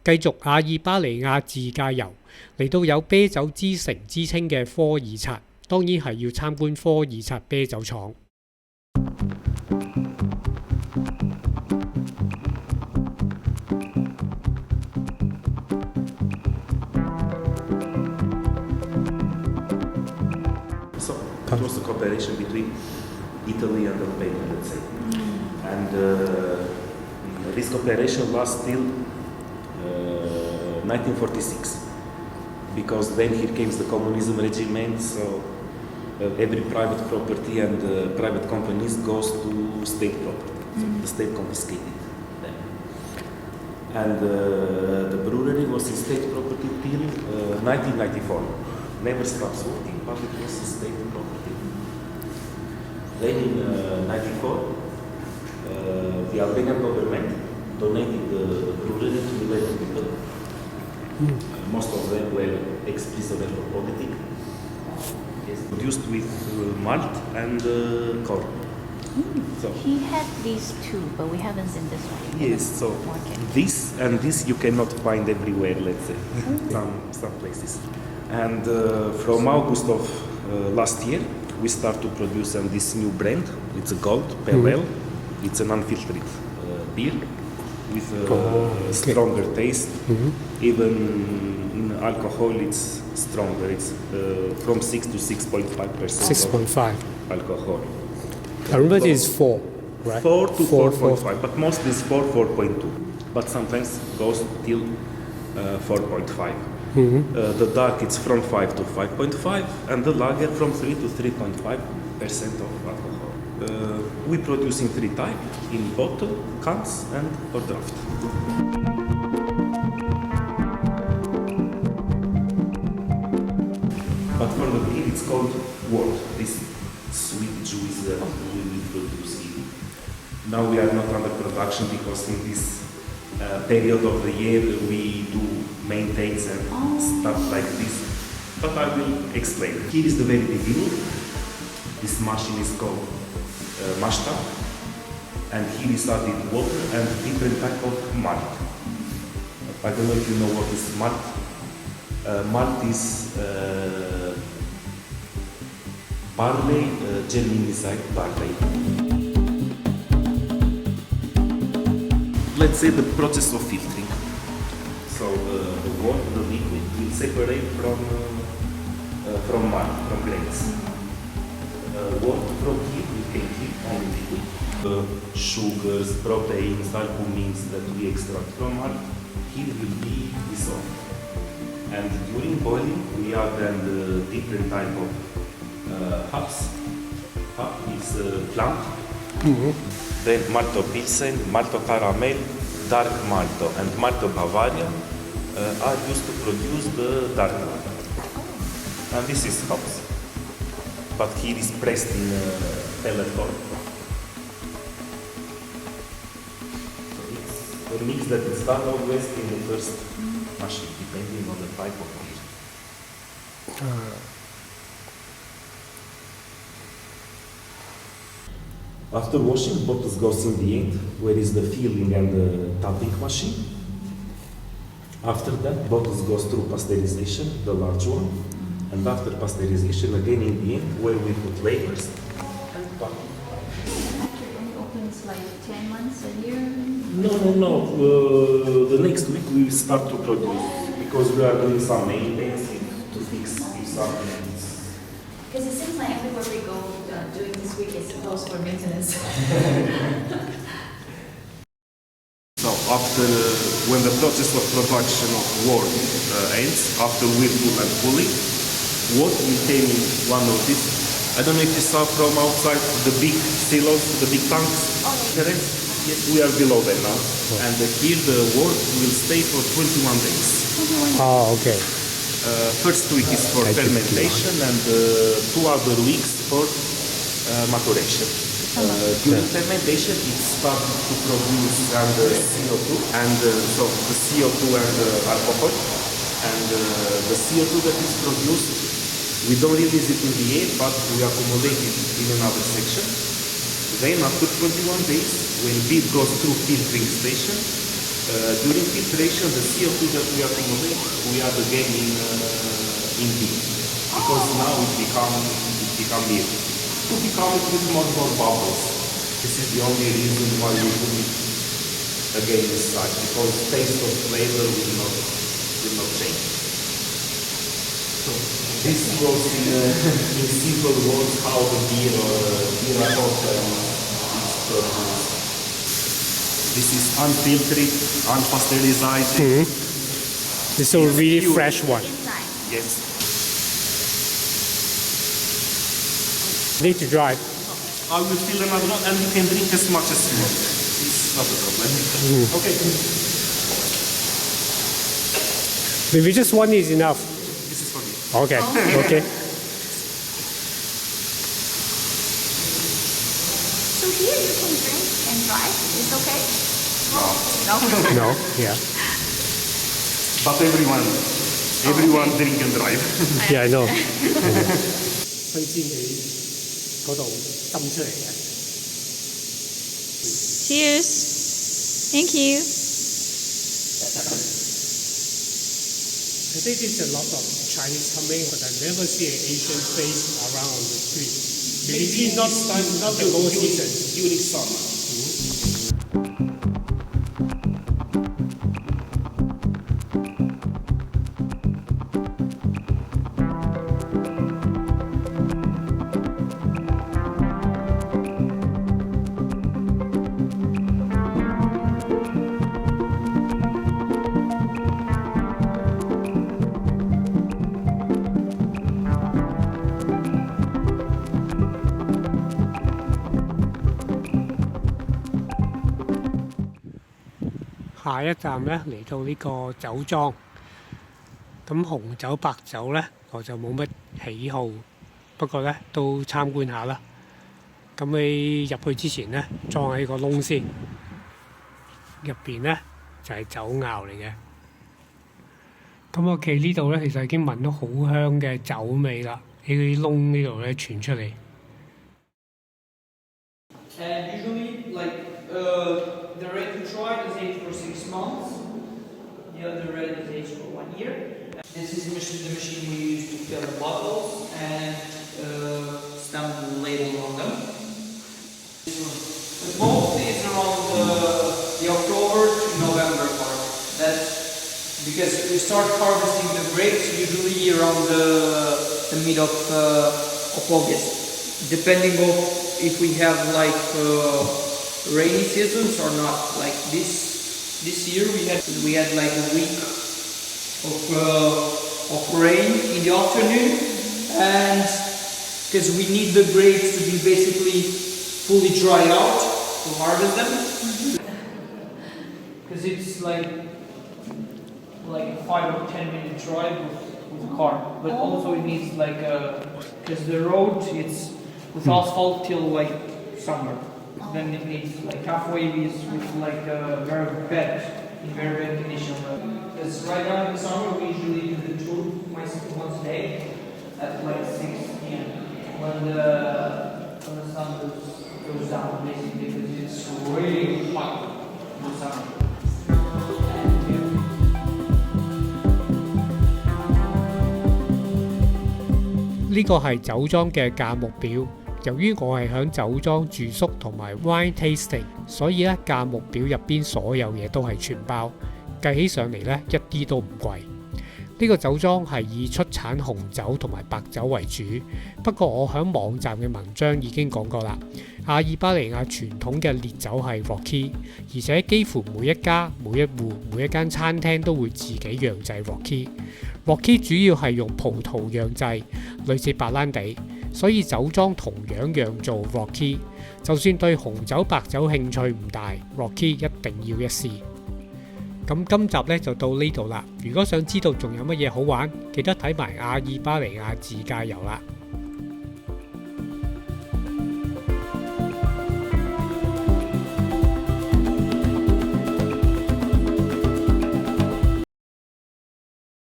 繼續阿爾巴尼亞自駕遊，嚟到有啤酒之城之稱嘅科爾察，當然係要參觀科爾察啤酒廠。So it was a cooperation between Italy and Albania, let's say. And this cooperation lasts till 1946, because then here came the communism regime, so every private property and private companies goes to state property. So the state confiscated them. And the brewery was in state property till 1994. Never stops working, but it was state property. Then in 94, the Albanian government donated the brewery to 11 people. Most of them were ex-prisoners for politics. Yes. Produced with malt and corn. So, He had these two, but we haven't seen this one. in yes, the so market. this you cannot find everywhere, let's say, some places. And from August of last year, we start to produce this new brand. It's a gold, pale ale. It's an unfiltered beer with a stronger taste. Even in alcohol, it's stronger. It's from 6 to 6.5% 6.5 alcohol. I remember it is 4, right? 4 to 4, 4.5, but mostly it's 4.2. But sometimes goes till 4.5. The dark it's from 5 to 5.5, and the lager from 3 to 3.5% of alcohol. We produce in 3 types: in bottle, cans, and or draft. But for the beer, it's called wort. This sweet juice that we will produce here. Now we are not under production because in this period of the year we do maintenance and stuff like this. But I will explain. Here is the very beginning. This machine is called mash tap, and here is added water and different type of malt. I don't know if you know what is malt. Malt is barley, germinized barley. Let's say the process of filtering. So the water, the liquid, will separate from malt, from grains. Water from here, we can keep on liquid. Sugars, proteins, albumins that we extract from malt, here will be dissolved. And during boiling, we add then the different type of hops. Hop is plant. Then Malto Pilsen, Malto Caramel, Dark Malto, and Malto Bavaria are used to produce the dark Malto. And this is hops, but here is pressed in pellet form. So it's a mix that is done always in the first machine, depending on the type of beer. After washing, bottles goes in the end, where is the filling and the tapping machine. After that, bottles goes through pasteurization, the large one, and after pasteurization, again in the end, where we put labels and packing. Actually, only opens like 10 months a year. No. The next week we will start to produce, because we are doing some maintenance to fix something. Because it seems like everywhere we go during this week is closed for maintenance. So after, when the process of production of wort ends, after whirlpool and pulling, wort will came in one of these. I don't know if you saw from outside the big silos, the big tanks. Yes, we are below them now. And here the wort will stay for 21 days. Oh, okay. First week is for fermentation and 2 other weeks for maturation. During fermentation, it starts to produce CO2, and so the CO2 and alcohol, and the CO2 that is produced, we don't release it in the air, but we accumulate it in another section. Then after 21 days, when beer goes through filtering station, During filtration, the CO2 that we accumulate, we are again in heat. Because now it become here. To become it with more bubbles. This is the only reason why we put it again inside. Because taste of flavor will not change. So this was in simple words how the beer cocktail is produced. This is unfiltered, unpasteurized. This is a really fresh one. Inside. Yes. Need to drive. I will fill another one and you can drink as much as you want. It's not a problem. Okay. Maybe just one is enough. This is for you. Okay. Okay. So here you can drink and drive. It's okay? No. No. Yeah. But everyone drink and drive. Yeah, I know. 新鮮地嗰度斟出嚟嘅。Cheers. Thank you. I think there's a lot of Chinese coming, but I never see an Asian face around on the street. Maybe not the whole season. During summer.下一站咧嚟到呢個酒莊，咁紅酒白酒咧我就冇乜喜好，不過咧都參觀下啦。咁你入去之前咧裝喺個窿先，入邊咧就係酒窖嚟嘅。咁我企呢度咧，其實已經聞到好香嘅酒味啦，喺啲窿呢度咧傳出嚟。And usually, the ready to try is aged for 6 months. The other ready is aged for 1 year. This is the machine we use to fill the bottles and stamp the label on them. But mostly it's around the October to November part. That's because we start harvesting the grapes usually around the mid of August, depending on if we have rainy seasons or not. Like this year we had like a week of rain in the afternoon, and because we need the grapes to be basically fully dry out to harvest them, because it's like a 5 or 10 minute drive with a car, but also it needs because the road it's with asphalt till like summer. Then it needs like halfway with very bad condition. Because right now in the summer we usually do the tour once a day at like 6 p.m. when the sun goes down, basically, because it's really hot in the summer. And, 呢個係酒莊嘅價目表。由於我係響酒莊住宿同埋 wine tasting， 所以咧價目表入邊所有嘢都係全包，計起上嚟咧一啲都唔貴。呢個酒莊係以出產紅酒同埋白酒為主，不過我響網站嘅文章已經講過啦。阿爾巴尼亞傳統嘅烈酒係 Rocky， 而且幾乎每一家、每一戶、每一間餐廳都會自己釀製 Rocky。Rocky 主要係用葡萄釀製，類似白蘭地。所以酒莊同樣釀做 Rocky， 就算對紅酒白酒興趣唔大 ，Rocky 一定要一試。咁今集呢就到呢度啦。如果想知道仲有乜嘢好玩，記得睇埋阿爾巴尼亞自駕遊啦。